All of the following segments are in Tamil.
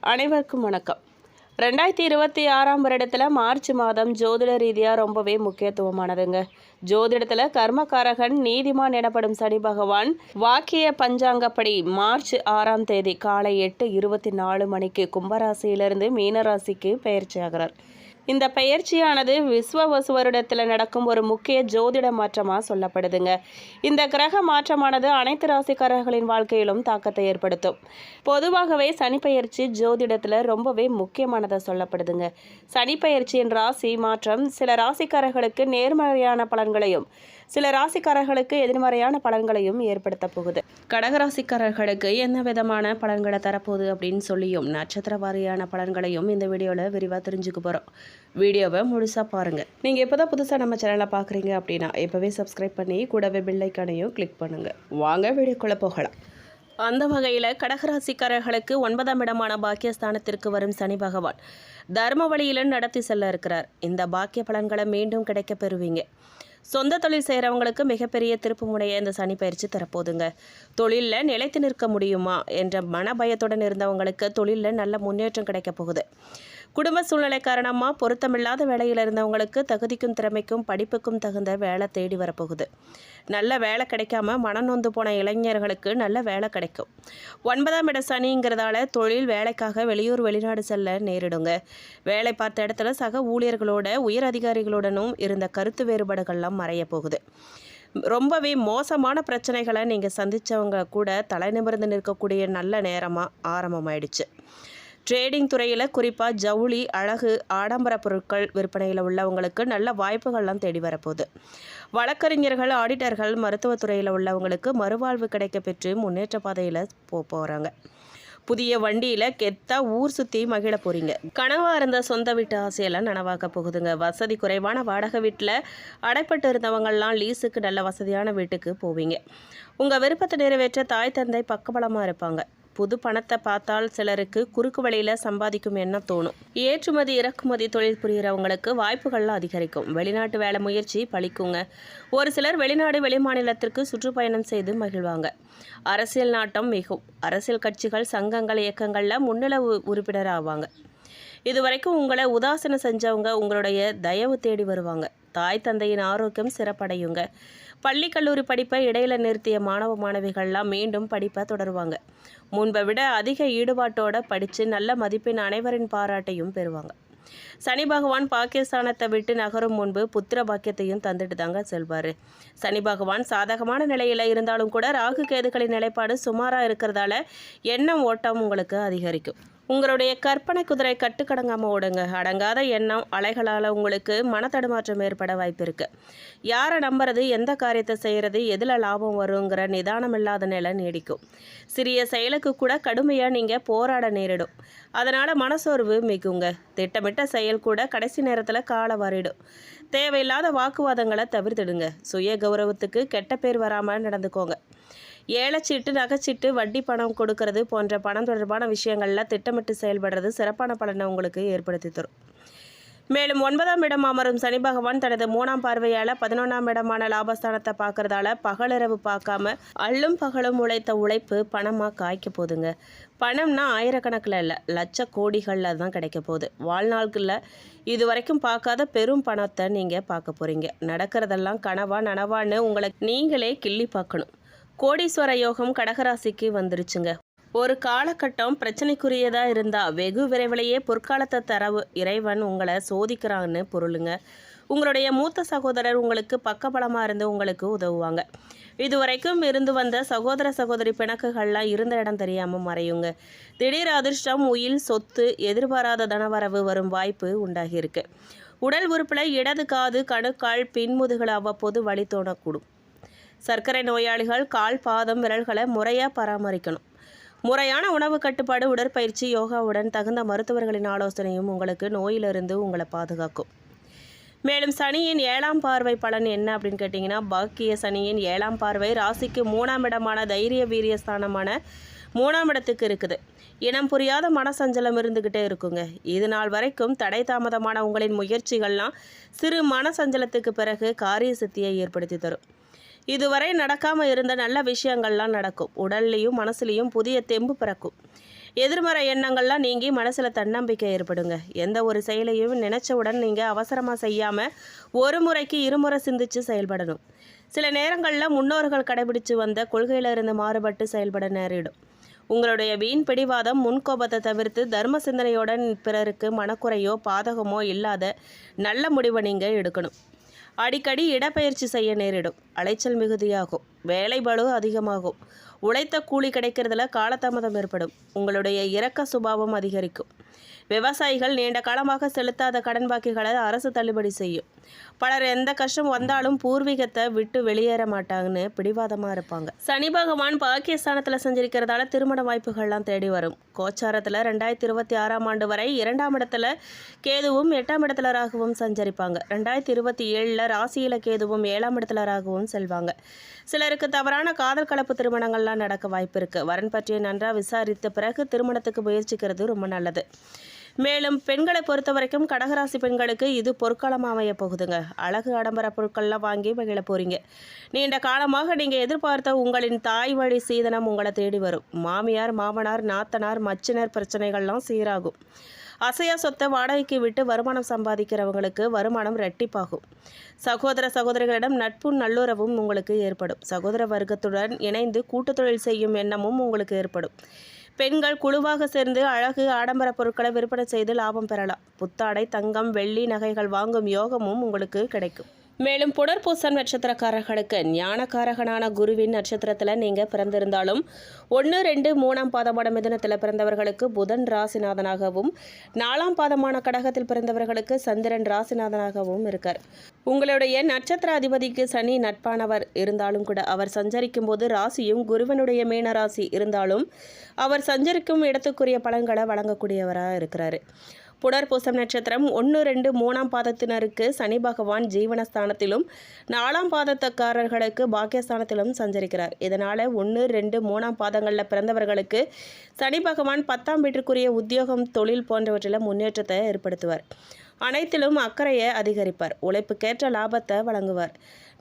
அனைவருக்கும் வணக்கம். 2026 வருடத்தில் மார்ச் மாதம் ஜோதிட ரீதியாக ரொம்பவே முக்கியத்துவமானதுங்க. ஜோதிடத்தில் கர்மகாரகன் நீதிமான் எனப்படும் சனி பகவான் வாக்கிய பஞ்சாங்கப்படி மார்ச் 6ஆம் தேதி காலை 8:24 மணிக்கு கும்பராசியிலிருந்து மீனராசிக்கு பெயர்ச்சியாகிறார். இந்த பெயர்ச்சியானது விஸ்வவசு வருடத்தில் நடக்கும் ஒரு முக்கிய ஜோதிட மாற்றமாக சொல்லப்படுதுங்க. இந்த கிரக மாற்றமானது அனைத்து ராசிக்காரர்களின் வாழ்க்கையிலும் தாக்கத்தை ஏற்படுத்தும். பொதுவாகவே சனி பெயர்ச்சி ஜோதிடத்தில் ரொம்பவே முக்கியமானதாக சொல்லப்படுதுங்க. சனி பெயர்ச்சியின் ராசி மாற்றம் சில ராசிக்காரர்களுக்கு நேர்மறையான பலன்களையும் சில ராசிக்காரர்களுக்கு எதிர்மறையான பலன்களையும் ஏற்படுத்த போகுது. கடகராசிக்காரர்களுக்கு என்ன விதமான பலன்களை தரப்போகுது அப்படின்னு சொல்லியும் நட்சத்திர வாரியான பலன்களையும் இந்த வீடியோவில் விரிவாக தெரிஞ்சுக்க போகிறோம். வீடியோவை முழுசாக பாருங்கள். நீங்கள் இப்போ தான் புதுசாக நம்ம சேனலை பார்க்குறீங்க அப்படின்னா இப்போவே சப்ஸ்கிரைப் பண்ணி கூடவே பெல் ஐக்கானையும் கிளிக் பண்ணுங்கள். வாங்க வீடியோக்குள்ளே போகலாம். அந்த வகையில் கடகராசிக்காரர்களுக்கு 9ஆம் இடமான பாக்கியஸ்தானத்திற்கு வரும் சனி பகவான் தர்ம வழியில் நடத்தி செல்ல இருக்கிறார். இந்த பாக்கிய பலன்களை மீண்டும் கிடைக்க பெறுவீங்க. சொந்த தொழில் செய்கிறவங்களுக்கு மிகப்பெரிய திருப்பு முனையை இந்த சனி பயிற்சி தரப்போதுங்க. தொழிலில் நிலைத்து நிற்க முடியுமா என்ற மனபயத்துடன் இருந்தவங்களுக்கு தொழிலில் நல்ல முன்னேற்றம் கிடைக்க போகுது. குடும்ப சூழ்நிலை காரணமாக பொருத்தமில்லாத வேலையில் இருந்தவங்களுக்கு தகுதிக்கும் திறமைக்கும் படிப்புக்கும் தகுந்த வேலை தேடி வரப்போகுது. நல்ல வேலை கிடைக்காம மனநொந்து போன இளைஞர்களுக்கு நல்ல வேலை கிடைக்கும். 9ஆம் இட சனிங்கிறதால தொழில் வேலைக்காக வெளியூர் வெளிநாடு செல்ல நேரிடுங்க. வேலை பார்த்த இடத்துல சக ஊழியர்களோட உயர் அதிகாரிகளுடனும் இருந்த கருத்து வேறுபாடுகள்லாம் மறைய போகுது. ரொம்பவே மோசமான பிரச்சனைகளை நீங்கள் சந்தித்தவங்க கூட தலை நிமிர்ந்து நிற்கக்கூடிய நல்ல நேரமாக ஆரம்பமாயிடுச்சு. ட்ரேடிங் துறையில் குறிப்பாக ஜவுளி, அழகு, ஆடம்பர பொருட்கள் விற்பனையில் உள்ளவங்களுக்கு நல்ல வாய்ப்புகள்லாம் தேடி வரப்போகுது. வழக்கறிஞர்கள், ஆடிட்டர்கள், மருத்துவத்துறையில் உள்ளவங்களுக்கு மறுவாழ்வு கிடைக்க பெற்று முன்னேற்ற பாதையில் போகிறாங்க. புதிய வண்டியில் கெத்தா ஊர் சுற்றி மகிழ போகிறீங்க. கனவாக இருந்த சொந்த வீட்டு ஆசையெல்லாம் நனவாக்க போகுதுங்க. வசதி குறைவான வாடகை வீட்டில் அடைப்பட்டு இருந்தவங்கள்லாம் லீஸுக்கு நல்ல வசதியான வீட்டுக்கு போவீங்க. உங்கள் விருப்பத்தை நிறைவேற்ற தாய் தந்தை பக்கபலமாக இருப்பாங்க. புது பணத்தை பார்த்தால் சிலருக்கு குறுக்கு வழியில் சம்பாதிக்கும் எண்ணம் தோணும். ஏற்றுமதி இறக்குமதி தொழில் புரிகிறவங்களுக்கு வாய்ப்புகள்லாம் அதிகரிக்கும். வெளிநாட்டு வேலை முயற்சி பலிக்குங்க. ஒரு சிலர் வெளிநாடு வெளிமாநிலத்திற்கு சுற்றுப்பயணம் செய்து மகிழ்வாங்க. அரசியல் நாட்டம் மிகும். அரசியல் கட்சிகள், சங்கங்கள், இயக்கங்களில் முன்னிலை உறுப்பினர் ஆவாங்க. இதுவரைக்கும் உங்களை உதாசனம் செஞ்சவங்க உங்களுடைய தயவு தேடி வருவாங்க. தாய் தந்தையின் ஆரோக்கியம் சிறப்படையுங்க. பள்ளி கல்லூரி படிப்பை இடையில நிறுத்திய மாணவ மாணவிகள்லாம் மீண்டும் படிப்பை தொடருவாங்க. முன்பை விட அதிக ஈடுபாட்டோட படித்து நல்ல மதிப்பெண் அனைவரின் பாராட்டையும் பெறுவாங்க. சனி பகவான் பாக்கியஸ்தானத்தை விட்டு நகரும் முன்பு புத்திர பாக்கியத்தையும் தந்துட்டு தாங்க செல்வார். சனி பகவான் சாதகமான நிலையில் இருந்தாலும் கூட ராகு கேதுகளின் நிலைப்பாடு சுமாராக இருக்கிறதால எண்ணம் ஓட்டம் உங்களுக்கு அதிகரிக்கும். உங்களுடைய கற்பனை குதிரை கட்டுக்கடங்காமல் ஓடுங்க. அடங்காத எண்ணம் அலைகளால் உங்களுக்கு மனத்தடுமாற்றம் ஏற்பட வாய்ப்பு இருக்குது. யாரை நம்புறது, எந்த காரியத்தை செய்கிறது, எதில் லாபம் வருங்கிற நிதானம் இல்லாத நிலை நீடிக்கும். சிறிய செயலுக்கு கூட கடுமையாக நீங்கள் போராட நேரிடும். அதனால் மனசோர்வு மிகுங்க. திட்டமிட்ட செயல் கூட கடைசி நேரத்தில் கால வாரிடும். தேவையில்லாத வாக்குவாதங்களை தவிர்த்துடுங்க. சுய கௌரவத்துக்கு கெட்ட பேர் வராமல் நடந்துக்கோங்க. ஏலச்சீட்டு, நகைச்சீட்டு, வட்டி பணம் கொடுக்கறது போன்ற பணம் தொடர்பான விஷயங்களில் திட்டமிட்டு செயல்படுறது சிறப்பான பலனை உங்களுக்கு ஏற்படுத்தி தரும். மேலும் 9ஆம் இடம் அமரும் சனி பகவான் தனது 3ஆம் பார்வையால் 11ஆம் இடமான லாபஸ்தானத்தை பார்க்கறதால பகலிரவு பார்க்காம அள்ளும் பகலும் உழைத்த உழைப்பு பணமாக காய்க்க போதுங்க. பணம்னா ஆயிரக்கணக்கில் இல்லை, லட்ச கோடிகளில் தான் கிடைக்க போகுது. வாழ்நாள்களில் இது வரைக்கும் பார்க்காத பெரும் பணத்தை நீங்கள் பார்க்க போகிறீங்க. நடக்கிறதெல்லாம் கனவா நனவான்னு உங்களை நீங்களே கிள்ளி பார்க்கணும். கோடீஸ்வர யோகம் கடகராசிக்கு வந்துருச்சுங்க. ஒரு காலகட்டம் பிரச்சனைக்குரியதாக இருந்தால் வெகு விரைவிலேயே பொற்காலத்தை தரவு இறைவன் உங்களை சோதிக்கிறான்னு பொருளுங்க. உங்களுடைய மூத்த சகோதரர் உங்களுக்கு பக்கபலமாக இருந்து உங்களுக்கு உதவுவாங்க. இதுவரைக்கும் இருந்து வந்த சகோதர சகோதரி பிணக்குகள்லாம் இருந்த இடம் தெரியாமல் மறையுங்க. திடீர் அதிர்ஷ்டம், உயில், சொத்து, எதிர்பாராத தனவரவு வரும் வாய்ப்பு உண்டாகியிருக்கு. உடல் உறுப்பில் இடது காது, கணுக்கால், பின்முதுகள் அவ்வப்போது வலி தோணக்கூடும். சர்க்கரை நோயாளிகள் கால், பாதம், விரல்களை முறையாக பராமரிக்கணும். முறையான உணவு கட்டுப்பாடு, உடற்பயிற்சி, யோகாவுடன் தகுந்த மருத்துவர்களின் ஆலோசனையும் உங்களுக்கு நோயிலிருந்து உங்களை பாதுகாக்கும். மேலும் சனியின் 7ஆம் பார்வை பலன் என்ன அப்படின்னு கேட்டிங்கன்னா, பாக்கிய சனியின் 7ஆம் பார்வை ராசிக்கு 3ஆம் இடமான தைரிய வீரிய ஸ்தானமான 3ஆம் இடத்துக்கு இருக்குது. இனம் புரியாத மனசஞ்சலம் இருந்துக்கிட்டே இருக்குங்க. இது நாள் வரைக்கும் தடை தாமதமான உங்களின் முயற்சிகள்லாம் சிறு மனசஞ்சலத்துக்கு பிறகு காரிய சித்தியை ஏற்படுத்தி தரும். இதுவரை நடக்காமல் இருந்த நல்ல விஷயங்கள்லாம் நடக்கும். உடல்லையும் மனசுலையும் புதிய தெம்பு பிறக்கும். எதிர்மறை எண்ணங்கள்லாம் நீங்கி மனசில் தன்னம்பிக்கை ஏற்படுங்க. எந்த ஒரு செயலையும் நினச்சவுடன் நீங்கள் அவசரமாக செய்யாமல் ஒரு முறைக்கு இருமுறை சிந்திச்சு செயல்படணும். சில நேரங்களில் முன்னோர்கள் கடைபிடிச்சு வந்த கொள்கையிலிருந்து மாறுபட்டு செயல்பட நேரிடும். உங்களுடைய வீண் பிடிவாதம் முன்கோபத்தை தவிர்த்து தர்ம சிந்தனையுடன் பிறருக்கு மனக்குறையோ பாதகமோ இல்லாத நல்ல முடிவை நீங்கள் எடுக்கணும். அடிக்கடி இடப்பெயர்ச்சி செய்ய நேரிடும். அலைச்சல் மிகுதியாகும். வேலை பளு அதிகமாகும். உழைத்த கூலி கிடைக்கிறதுல காலதாமதம் ஏற்படும். உங்களுடைய இரக்க சுபாவம் அதிகரிக்கும். விவசாயிகள் நீண்ட காலமாக செலுத்தாத கடன் பாக்கிகளை அரசு தள்ளுபடி செய்யும். பலர் எந்த கஷ்டம் வந்தாலும் பூர்வீகத்தை விட்டு வெளியேற மாட்டாங்கன்னு பிடிவாதமாக இருப்பாங்க. சனி பகவான் பாக்கியஸ்தானத்தில் சஞ்சரிக்கிறதால திருமண வாய்ப்புகள்லாம் தேடி வரும். கோச்சாரத்தில் 2026ஆம் ஆண்டு வரை 2ஆம் இடத்துல கேதுவும் 8ஆம் இடத்துல ராகுவும் சஞ்சரிப்பாங்க. 2027 ராசியில் கேதுவும் 7ஆம் இடத்துல ராகுவும் செல்வாங்க. சிலருக்கு தவறான காதல் கலப்பு திருமணங்கள்லாம் நடக்க வாய்ப்பு இருக்குது. வரன் பற்றிய நன்றாக விசாரித்த பிறகு திருமணத்துக்கு முயற்சிக்கிறது ரொம்ப நல்லது. மேலும் பெண்களை பொறுத்த வரைக்கும் கடகராசி பெண்களுக்கு இது பொற்காலமாக அமைய போகுதுங்க. அழகு ஆடம்பர பொருட்கள்லாம் வாங்கி மகிழ போகிறீங்க. நீண்ட காலமாக நீங்கள் எதிர்பார்த்த உங்களின் தாய் வழி சீதனம் உங்களை தேடி வரும். மாமியார் மாமனார் நாத்தனார் மச்சினர் பிரச்சனைகள்லாம் சீராகும். அசையா சொத்தை வாடகைக்கு விட்டு வருமானம் சம்பாதிக்கிறவங்களுக்கு வருமானம் ரெட்டிப்பாகும். சகோதர சகோதரிகளிடம் நட்பும் நல்லுறவும் உங்களுக்கு ஏற்படும். சகோதர வர்க்கத்துடன் இணைந்து கூட்டு தொழில் செய்யும் எண்ணமும் உங்களுக்கு ஏற்படும். பெண்கள் குழுவாக சேர்ந்து அழகு ஆடம்பர பொருட்களை விற்பனை செய்து லாபம் பெறலாம். புத்தாடை தங்கம் வெள்ளி நகைகள் வாங்கும் யோகமும் உங்களுக்கு கிடைக்கும். மேலும் புனர்பூசம் நட்சத்திரக்காரர்களுக்கு ஞானக்காரகனான குருவின் நட்சத்திரத்தில் நீங்கள் பிறந்திருந்தாலும் 1, 2, 3ஆம் பாதமான மிதுனத்தில் பிறந்தவர்களுக்கு புதன் ராசிநாதனாகவும் 4ஆம் பாதமான கடகத்தில் பிறந்தவர்களுக்கு சந்திரன் ராசிநாதனாகவும் இருக்கார். உங்களுடைய நட்சத்திர அதிபதிக்கு சனி நட்பானவர் இருந்தாலும் கூட அவர் சஞ்சரிக்கும் போது ராசியும் குருவனுடைய மீன ராசி இருந்தாலும் அவர் சஞ்சரிக்கும் இடத்துக்குரிய பலன்களை வழங்கக்கூடியவராக இருக்கிறாரு. புனர்பூசம் நட்சத்திரம் 1, 2, 3ஆம் பாதத்தினருக்கு சனி பகவான் ஜீவனஸ்தானத்திலும் 4ஆம் பாதத்தக்காரர்களுக்கு பாக்கியஸ்தானத்திலும் சஞ்சரிக்கிறார். இதனால் 1, 2, 3ஆம் பாதங்களில் பிறந்தவர்களுக்கு சனி பகவான் 10ஆம் வீட்டிற்குரிய உத்தியோகம் தொழில் போன்றவற்றில் முன்னேற்றத்தை ஏற்படுத்துவார். அனைத்திலும் அக்கறையை அதிகரிப்பார். உழைப்புக்கேற்ற லாபத்தை வழங்குவார்.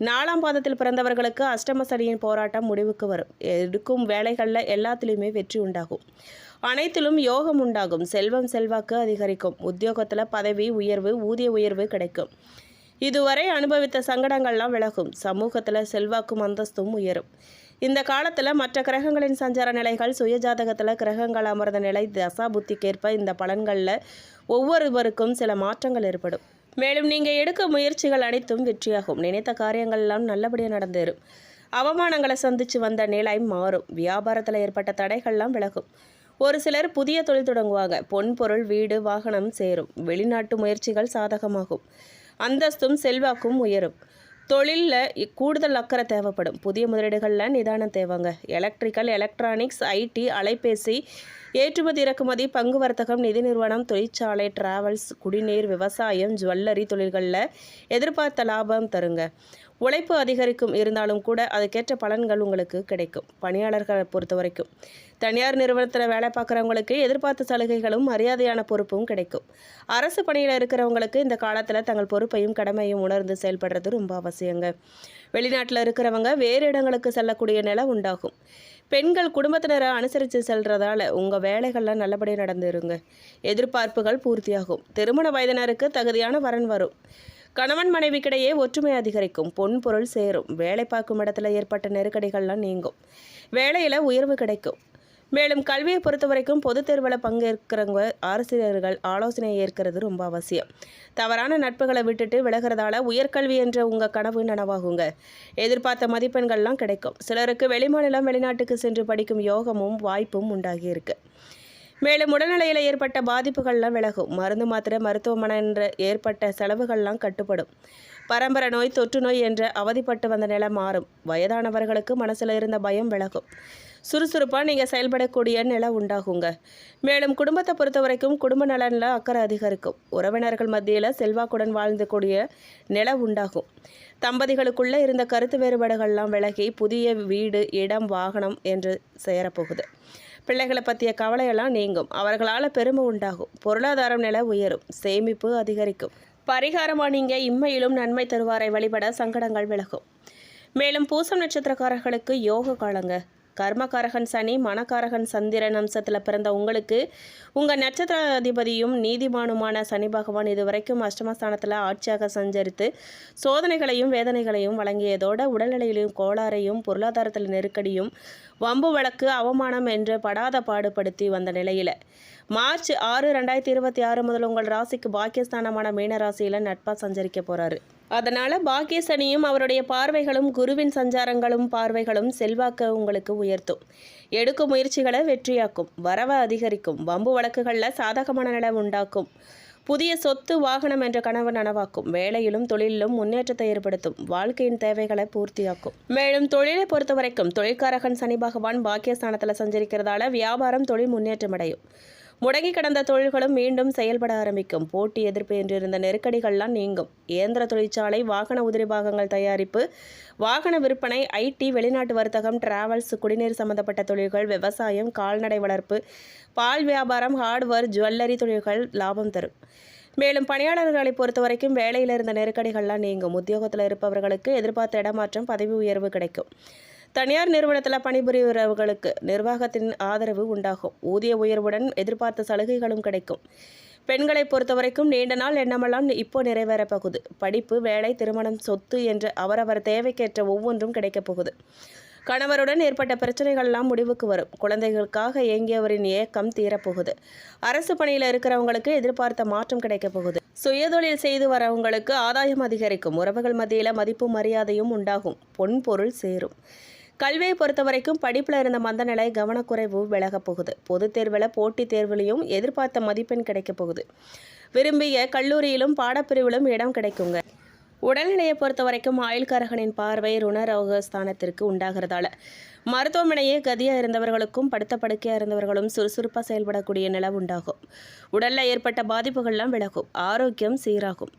4ஆம் பாதத்தில் பிறந்தவர்களுக்கு அஷ்டம சனியின் போராட்டம் முடிவுக்கு வரும். எடுக்கும் வேலைகளில் எல்லாத்துலேயுமே வெற்றி உண்டாகும். அனைத்திலும் யோகம் உண்டாகும். செல்வம் செல்வாக்கு அதிகரிக்கும். உத்தியோகத்தில் பதவி உயர்வு ஊதிய உயர்வு கிடைக்கும். இதுவரை அனுபவித்த சங்கடங்கள்லாம் விலகும். சமூகத்தில் செல்வாக்கும் அந்தஸ்தும் உயரும். இந்த காலத்தில் மற்ற கிரகங்களின் சஞ்சார நிலைகள் சுயஜாதகத்தில் கிரகங்கள் அமர்ந்த நிலை தசா புத்திக்கேற்ப இந்த பலன்களில் ஒவ்வொருவருக்கும் சில மாற்றங்கள் ஏற்படும். மேலும் நீங்கள் எடுக்கும் முயற்சிகள் அனைத்தும் வெற்றியாகும். நினைத்த காரியங்கள்லாம் நல்லபடியாக நடந்தேறும். அவமானங்களை சந்தித்து வந்த நிலை மாறும். வியாபாரத்தில் ஏற்பட்ட தடைகள்லாம் விலகும். ஒரு சிலர் புதிய தொழில் தொடங்குவாங்க. பொன் பொருள் வீடு வாகனம் சேரும். வெளிநாட்டு முயற்சிகள் சாதகமாகும். அந்தஸ்தும் செல்வாக்கும் உயரும். தொழிலில் கூடுதல் அக்கறை தேவைப்படும். புதிய முதலீடுகளில் நிதானம் தேவைங்க. எலக்ட்ரிக்கல் எலக்ட்ரானிக்ஸ் ஐடி அலைபேசி ஏற்றுமதி இறக்குமதி பங்கு வர்த்தகம் நிதி நிறுவனம் தொழிற்சாலை டிராவல்ஸ் குடிநீர் விவசாயம் ஜுவல்லரி தொழில்களில் எதிர்பார்த்த லாபம் தருங்க. உழைப்பு அதிகரிக்கும். இருந்தாலும் கூட அதுக்கேற்ற பலன்கள் உங்களுக்கு கிடைக்கும். பணியாளர்களை பொறுத்த வரைக்கும் தனியார் நிறுவனத்தில் வேலை பார்க்குறவங்களுக்கு எதிர்பார்த்த சலுகைகளும் மரியாதையான பொறுப்பும் கிடைக்கும். அரசு பணியில் இருக்கிறவங்களுக்கு இந்த காலத்தில் தங்கள் பொறுப்பையும் கடமையும் உணர்ந்து செயல்படுறது ரொம்ப அவசியங்க. வெளிநாட்டில் இருக்கிறவங்க வேறு இடங்களுக்கு செல்லக்கூடிய நிலை உண்டாகும். பெண்கள் குடும்பத்தினரை அனுசரித்து செல்றதால உங்கள் வேலைகள்லாம் நல்லபடியாக நடந்துருங்க. எதிர்பார்ப்புகள் பூர்த்தியாகும். திருமண வயதினருக்கு தகுதியான வரன் வரும். கணவன் மனைவிக்கிடையே ஒற்றுமை அதிகரிக்கும். பொன் பொருள் சேரும். வேலை பார்க்கும் இடத்துல ஏற்பட்ட நெருக்கடிகள்லாம் நீங்கும். வேலையில் உயர்வு கிடைக்கும். மேலும் கல்வியை பொறுத்த வரைக்கும் பொதுத் தேர்வில் பங்கேற்கிறவங்க ஆசிரியர்கள் ஆலோசனை ஏற்கிறது ரொம்ப அவசியம். தவறான நட்புகளை விட்டுட்டு விலகிறதால உயர்கல்வி என்ற உங்கள் கனவு நனவாகுங்க. எதிர்பார்த்த மதிப்பெண்கள்லாம் கிடைக்கும். சிலருக்கு வெளிமாநிலம் வெளிநாட்டுக்கு சென்று படிக்கும் யோகமும் வாய்ப்பும் உண்டாகியிருக்கு. மேலும் உடல்நிலையில் ஏற்பட்ட பாதிப்புகள்லாம் விலகும். மருந்து மாத்திரை மருத்துவமனை என்ற ஏற்பட்ட செலவுகள்லாம் கட்டுப்படும். பரம்பரை நோய் தொற்று நோய் என்ற அவதிப்பட்டு வந்த நிலை மாறும். வயதானவர்களுக்கு மனசில் இருந்த பயம் விலகும். சுறுசுறுப்பாக நீங்கள் செயல்படக்கூடிய நிலை உண்டாகுங்க. மேலும் குடும்பத்தை பொறுத்த வரைக்கும் குடும்ப நலனில் அக்கறை அதிகரிக்கும். உறவினர்கள் மத்தியில் செல்வாக்குடன் வாழ்ந்தக்கூடிய நிலை உண்டாகும். தம்பதிகளுக்குள்ளே இருந்த கருத்து வேறுபாடுகள்லாம் விலகி புதிய வீடு இடம் வாகனம் என்று சேரப்போகுது. பிள்ளைகளை பற்றிய கவலையெல்லாம் நீங்கும். அவர்களால் பெருமை உண்டாகும். பொருளாதாரம் நிலை உயரும். சேமிப்பு அதிகரிக்கும். பரிகாரமாக நீங்கள் இம்மையிலும் நன்மை தருவாரை வழிபட சங்கடங்கள் விலகும். மேலும் பூசம் நட்சத்திரக்காரர்களுக்கு யோக காலங்க. கர்மகாரகன் சனி, மனக்காரகன் சந்திரன் அம்சத்தில் பிறந்த உங்களுக்கு உங்கள் நட்சத்திராதிபதியும் நீதிமானுமான சனி பகவான் இதுவரைக்கும் அஷ்டமஸ்தானத்தில் ஆட்சியாக சஞ்சரித்து சோதனைகளையும் வேதனைகளையும் வழங்கியதோட உடல்நிலையிலும் கோளாறையும் பொருளாதாரத்தில் நெருக்கடியும் வம்பு வழக்கு அவமானம் என்று படாத பாடுபடுத்தி வந்த நிலையில் மார்ச் 6, 2026 முதல் உங்கள் ராசிக்கு பாக்கியஸ்தானமான மீன ராசியில் நட்பா சஞ்சரிக்க போகிறாரு. அதனால் பாக்கிய சனியும் அவருடைய பார்வைகளும் குருவின் சஞ்சாரங்களும் பார்வைகளும் செல்வாக்க உங்களுக்கு உயர்த்தும். எடுக்கும் முயற்சிகளை வெற்றியாக்கும். வரவை அதிகரிக்கும். வம்பு வழக்குகளில் சாதகமான நிலை உண்டாக்கும். புதிய சொத்து வாகனம் என்ற கனவு நனவாக்கும். வேலையிலும் தொழிலிலும் முன்னேற்றத்தை ஏற்படுத்தும். வாழ்க்கையின் தேவைகளை பூர்த்தியாக்கும். மேலும் தொழிலை பொறுத்த வரைக்கும் தொழிற்காரகன் சனி பகவான் பாக்கியஸ்தானத்தில் சஞ்சரிக்கிறதால வியாபாரம் தொழில் முன்னேற்றம் அடையும். முடங்கி கிடந்த தொழில்களும் மீண்டும் செயல்பட ஆரம்பிக்கும். போட்டி எதிர்ப்பு என்றிருந்த நெருக்கடிகள்லாம் நீங்கும். இயந்திர தொழிற்சாலை, வாகன உதிரி பாகங்கள் தயாரிப்பு, வாகன விற்பனை, ஐடி, வெளிநாட்டு வர்த்தகம், டிராவல்ஸ், குடிநீர் சம்பந்தப்பட்ட தொழில்கள், விவசாயம், கால்நடை வளர்ப்பு, பால் வியாபாரம், ஹார்ட்வேர், ஜுவல்லரி தொழில்கள் லாபம் தரும். மேலும் பணியாளர்களை பொறுத்த வரைக்கும் வேலையில் இருந்த நெருக்கடிகள்லாம் நீங்கும். உத்தியோகத்தில் இருப்பவர்களுக்கு எதிர்பார்த்த இடமாற்றம், பதவி உயர்வு கிடைக்கும். தனியார் நிறுவனத்தில் பணிபுரிகிறவர்களுக்கு நிர்வாகத்தின் ஆதரவு உண்டாகும். ஊதிய உயர்வுடன் எதிர்பார்த்த சலுகைகளும் கிடைக்கும். பெண்களை பொறுத்த வரைக்கும் நீண்ட நாள் எண்ணமெல்லாம் இப்போ நிறைவேறப் போகுது. படிப்பு, வேலை, திருமணம், சொத்து என்ற அவரவர் தேவைக்கேற்ற ஒவ்வொன்றும் கிடைக்கப் போகுது. கணவருடன் ஏற்பட்ட பிரச்சனைகள்லாம் முடிவுக்கு வரும். குழந்தைகளுக்காக ஏங்கியவரின் ஏக்கம் தீரப்போகுது. அரசு பணியில் இருக்கிறவங்களுக்கு எதிர்பார்த்த மாற்றம் கிடைக்கப் போகுது. சுயதொழில் செய்து வரவங்களுக்கு ஆதாயம் அதிகரிக்கும். உறவுகள் மத்தியில் மதிப்பும் மரியாதையும் உண்டாகும். பொன் பொருள் சேரும். கல்வியை பொறுத்த வரைக்கும் படிப்பில் இருந்த மந்தநிலை, கவனக்குறைவு விலகப் போகுது. பொதுத் தேர்வில், போட்டித் தேர்விலையும் எதிர்பார்த்த மதிப்பெண் கிடைக்கப் போகுது. விரும்பிய கல்லூரியிலும் பாடப்பிரிவிலும் இடம் கிடைக்குங்க. உடல்நிலையை பொறுத்த வரைக்கும் ஆயுள்காரகனின் பார்வை ருணரோகஸ்தானத்திற்கு உண்டாகிறதால மருத்துவமனையே கதியாக இருந்தவர்களுக்கும் படுத்த படுக்கையாக இருந்தவர்களும் சுறுசுறுப்பாக செயல்படக்கூடிய நிலை உண்டாகும். உடலில் ஏற்பட்ட பாதிப்புகள்லாம் விலகும். ஆரோக்கியம் சீராகும்.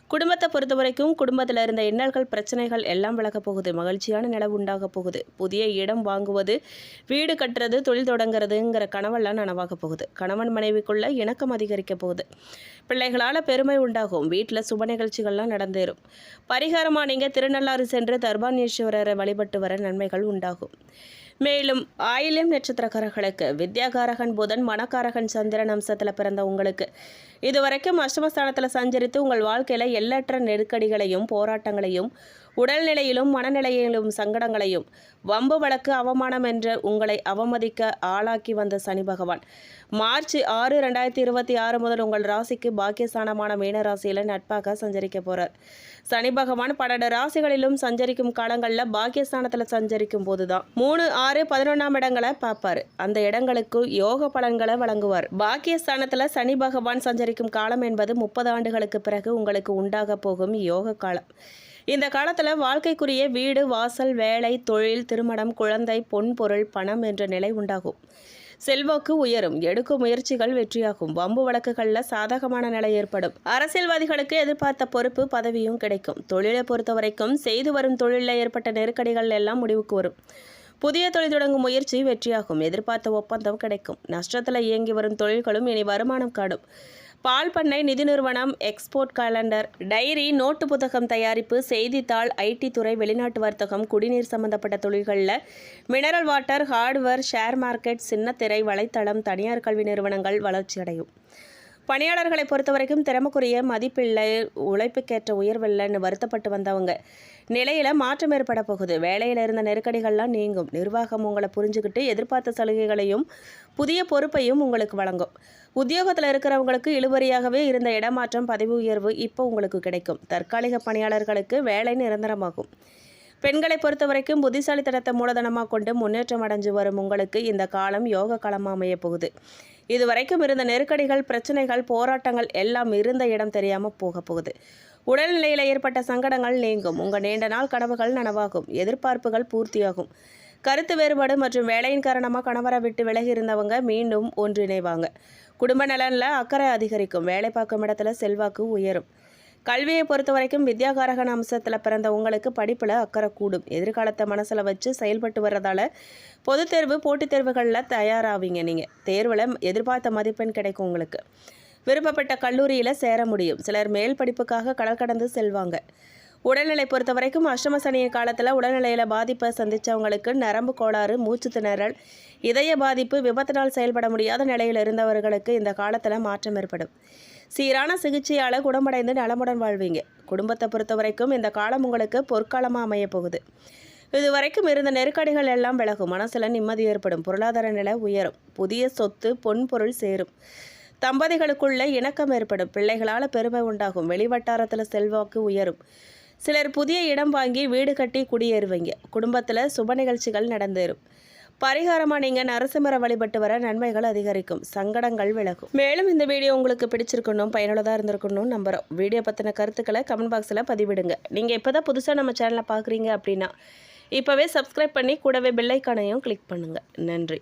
குடும்பத்தை பொறுத்த வரைக்கும் குடும்பத்தில் இருந்த இன்னல்கள், பிரச்சனைகள் எல்லாம் விலகப் போகுது. மகிழ்ச்சியான நிலை உண்டாக போகுது. புதிய இடம் வாங்குவது, வீடு கட்டுறது, தொழில் தொடங்குறதுங்கிற கனவெல்லாம் நனவாக போகுது. கணவன் மனைவிக்குள்ள இணக்கம் அதிகரிக்க போகுது. பிள்ளைகளால் பெருமை உண்டாகும். வீட்டில் சுப நிகழ்ச்சிகள்லாம் நடந்தேறும். பரிகாரமாக நீங்கள் திருநள்ளாறு சென்று தர்பானீஸ்வரரை வழிபட்டு வர நன்மைகள் உண்டாகும். மேலும் ஆயில்யம் நட்சத்திரக்காரர்களுக்கு வித்யாகாரகன் புதன், மனக்காரகன் சந்திரன் அம்சத்தில் பிறந்த உங்களுக்கு இதுவரைக்கும் அஷ்டமஸ்தானத்தில் சஞ்சரித்து உங்கள் வாழ்க்கையில் எண்ணற்ற நெருக்கடிகளையும் போராட்டங்களையும் உடல்நிலையிலும் மனநிலையிலும் சங்கடங்களையும் வம்பு வழக்கு அவமானம் என்று உங்களை அவமதிக்க ஆளாக்கி வந்த சனி பகவான் மார்ச் 6, 2026 முதல் உங்கள் ராசிக்கு பாக்கியஸ்தானமான மீன ராசியில் நட்பாக சஞ்சரிக்க போகிறார். சனி பகவான் 12 ராசிகளிலும் சஞ்சரிக்கும் காலங்களில் பாக்கியஸ்தானத்தில் சஞ்சரிக்கும் போது தான் 3, 6, 11ஆம் இடங்களை பார்ப்பார். அந்த இடங்களுக்கு யோக பலன்களை வழங்குவார். பாக்கியஸ்தானத்தில் சனி பகவான் சஞ்சரிக்கும் காலம் என்பது 30 ஆண்டுகளுக்கு பிறகு உங்களுக்கு உண்டாக போகும் யோக காலம். இந்த காலத்தில் வாழ்க்கைக்குரிய வீடு, வாசல், வேலை, தொழில், திருமணம், குழந்தை, பொன் பொருள், பணம் என்ற நிலை உண்டாகும். செல்வாக்கு உயரும். எடுக்கும் முயற்சிகள் வெற்றியாகும். வம்பு வழக்குகளில் சாதகமான நிலை ஏற்படும். அரசியல்வாதிகளுக்கு எதிர்பார்த்த பொறுப்பு, பதவியும் கிடைக்கும். தொழிலை பொறுத்த வரைக்கும் செய்து வரும் தொழிலில் ஏற்பட்ட நெருக்கடிகள் எல்லாம் முடிவுக்கு வரும். புதிய தொழில் தொடங்கும் முயற்சி வெற்றியாகும். எதிர்பார்த்த ஒப்பந்தம் கிடைக்கும். நஷ்டத்தில் இயங்கி வரும் தொழில்களும் இனி வருமானம் காணும். பால் பண்ணை, நிதி நிறுவனம், எக்ஸ்போர்ட் காலண்டர், டைரி, நோட்டு புத்தகம் தயாரிப்பு, செய்தித்தாள், ஐடி துறை, வெளிநாட்டு வர்த்தகம், குடிநீர் சம்பந்தப்பட்ட தொழில்களில் mineral water, hardware, share market, சின்னத்திரை, வலைத்தளம், தனியார் கல்வி நிறுவனங்கள் வளர்ச்சியடையும். பணியாளர்களை பொறுத்த வரைக்கும் திறமைக்குரிய மதிப்பில்லை, உழைப்புக்கேற்ற உயர்வில்லைன்னு வருத்தப்பட்டு வந்தவங்க நிலையில் மாற்றம் ஏற்பட போகுது. வேலையில் இருந்த நெருக்கடிகள்லாம் நீங்கும். நிர்வாகம் உங்களை புரிஞ்சுக்கிட்டு எதிர்பார்த்த சலுகைகளையும் புதிய பொறுப்பையும் உங்களுக்கு வழங்கும். உத்தியோகத்தில் இருக்கிறவங்களுக்கு இழுபறியாகவே இருந்த இடமாற்றம், பதவி உயர்வு இப்போ உங்களுக்கு கிடைக்கும். தற்காலிக பணியாளர்களுக்கு வேலை நிரந்தரமாகும். பெண்களை பொறுத்த வரைக்கும் புத்திசாலித்தனத்தை மூலதனமாக கொண்டு முன்னேற்றம் அடைஞ்சு வரும் உங்களுக்கு இந்த காலம் யோக காலமாக அமைய போகுது. இதுவரைக்கும் இருந்த நெருக்கடிகள், பிரச்சனைகள், போராட்டங்கள் எல்லாம் இருந்த இடம் தெரியாமல் போக போகுது. உடல்நிலையில் ஏற்பட்ட சங்கடங்கள் நீங்கும். உங்கள் நீண்ட நாள் கனவுகள் நனவாகும். எதிர்பார்ப்புகள் பூர்த்தியாகும். கருத்து வேறுபாடு மற்றும் வேலையின் காரணமாக கணவரை விட்டு விலகி இருந்தவங்க மீண்டும் ஒன்றிணைவாங்க. குடும்ப நலனில் அக்கறை அதிகரிக்கும். வேலை பார்க்கும் இடத்துல செல்வாக்கு உயரும். கல்வியை பொறுத்த வரைக்கும் வித்யாகாரகன் அம்சத்தில் பிறந்த உங்களுக்கு படிப்பில் அக்கறை கூடும். எதிர்காலத்தை மனசில் வச்சு செயல்பட்டு வர்றதால பொதுத் தேர்வு, போட்டித் தேர்வுகளில் தயாராவீங்க. நீங்கள் தேர்வில் எதிர்பார்த்த மதிப்பெண் கிடைக்கும். உங்களுக்கு விருப்பப்பட்ட கல்லூரியில் சேர முடியும். சிலர் மேல் படிப்புக்காக கடல் கடந்து செல்வாங்க. உடல்நிலை பொறுத்த வரைக்கும் அஷ்டம சனிய காலத்தில் உடல்நிலையில் பாதிப்பை சந்தித்தவங்களுக்கு நரம்பு கோளாறு, மூச்சு திணறல், இதய பாதிப்பு, விபத்தினால் செயல்பட முடியாத நிலையில் இருந்தவர்களுக்கு இந்த காலத்தில் மாற்றம் ஏற்படும். சீரான சிகிச்சையால் குணமடைந்து நலமுடன் வாழ்வீங்க. குடும்பத்தை பொறுத்த வரைக்கும் இந்த காலம் உங்களுக்கு பொற்காலமாக அமைய போகுது. இதுவரைக்கும் இருந்த நெருக்கடிகள் எல்லாம் விலகும். மனசில் நிம்மதி ஏற்படும். பொருளாதார நிலை உயரும். புதிய சொத்து, பொன் பொருள் சேரும். தம்பதிகளுக்குள்ள இணக்கம் ஏற்படும். பிள்ளைகளால் பெருமை உண்டாகும். வெளிவட்டாரத்தில் செல்வாக்கு உயரும். சிலர் புதிய இடம் வாங்கி வீடு கட்டி குடியேறுவீங்க. குடும்பத்தில் சுப நிகழ்ச்சிகள் நடந்தேறும். பரிகாரமாக நீங்கள் நரசிம்மரை வழிபட்டு வர நன்மைகள் அதிகரிக்கும். சங்கடங்கள் விலகும். மேலும் இந்த வீடியோ உங்களுக்கு பிடிச்சிருக்கணும், பயனுள்ளதாக இருந்திருக்கணும் நம்புகிறோம். வீடியோ பற்றின கருத்துக்களை கமெண்ட் பாக்ஸில் பதிவிடுங்க. நீங்கள் இப்போ தான் புதுசாக நம்ம சேனலை பார்க்குறீங்க அப்படின்னா இப்போவே சப்ஸ்கிரைப் பண்ணி கூடவே பெல் ஐக்கானையும் கிளிக் பண்ணுங்கள். நன்றி.